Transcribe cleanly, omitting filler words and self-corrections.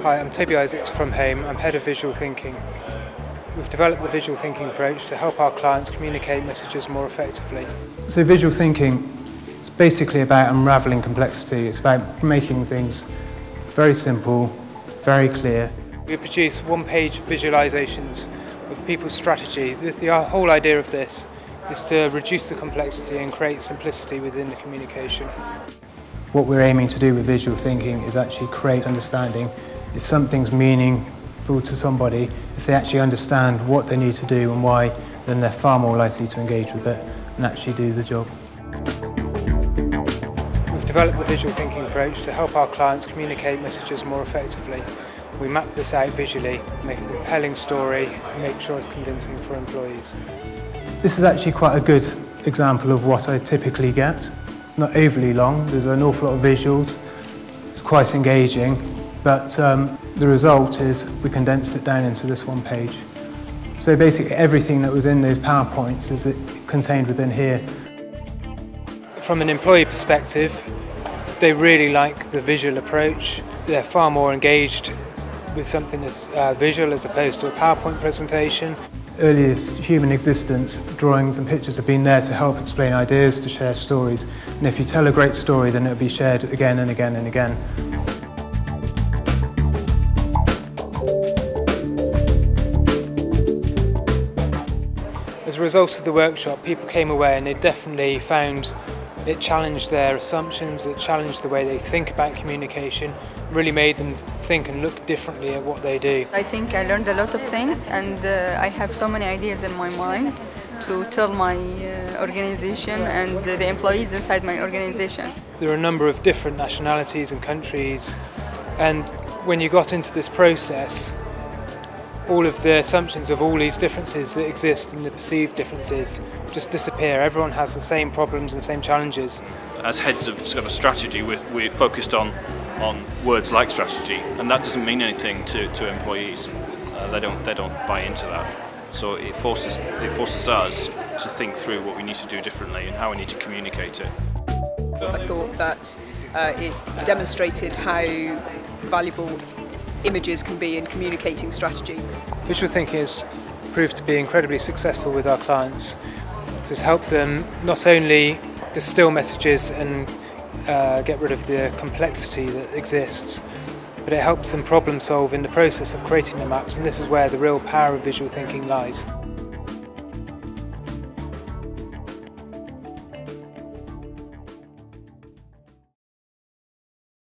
Hi, I'm Toby Isaacs from Home. I'm Head of Visual Thinking. We've developed the visual thinking approach to help our clients communicate messages more effectively. So visual thinking is basically about unravelling complexity. It's about making things very simple, very clear. We produce one-page visualisations of people's strategy. The whole idea of this is to reduce the complexity and create simplicity within the communication. What we're aiming to do with visual thinking is actually create understanding. If something's meaningful to somebody, if they actually understand what they need to do and why, then they're far more likely to engage with it and actually do the job. We've developed the visual thinking approach to help our clients communicate messages more effectively. We map this out visually, make a compelling story and make sure it's convincing for employees. This is actually quite a good example of what I typically get. It's not overly long, there's an awful lot of visuals, it's quite engaging, but the result is we condensed it down into this one page. So basically everything that was in those PowerPoints is contained within here. From an employee perspective, they really like the visual approach. They're far more engaged with something that's visual as opposed to a PowerPoint presentation. Earliest human existence, drawings and pictures have been there to help explain ideas, to share stories. And if you tell a great story, then it'll be shared again and again and again. As a result of the workshop, people came away and they definitely found it challenged their assumptions, it challenged the way they think about communication, really made them think and look differently at what they do. I think I learned a lot of things, and I have so many ideas in my mind to tell my organization and the employees inside my organization. There are a number of different nationalities and countries, and when you got into this process, all of the assumptions of all these differences that exist and the perceived differences just disappear. Everyone has the same problems and the same challenges. As heads of strategy, we're focused on words like strategy, and that doesn't mean anything to employees. They don't buy into that. So it forces us to think through what we need to do differently and how we need to communicate it. I thought that it demonstrated how valuable images can be in communicating strategy. Visual thinking has proved to be incredibly successful with our clients. It has helped them not only distill messages and get rid of the complexity that exists, but it helps them problem solve in the process of creating the maps, and this is where the real power of visual thinking lies.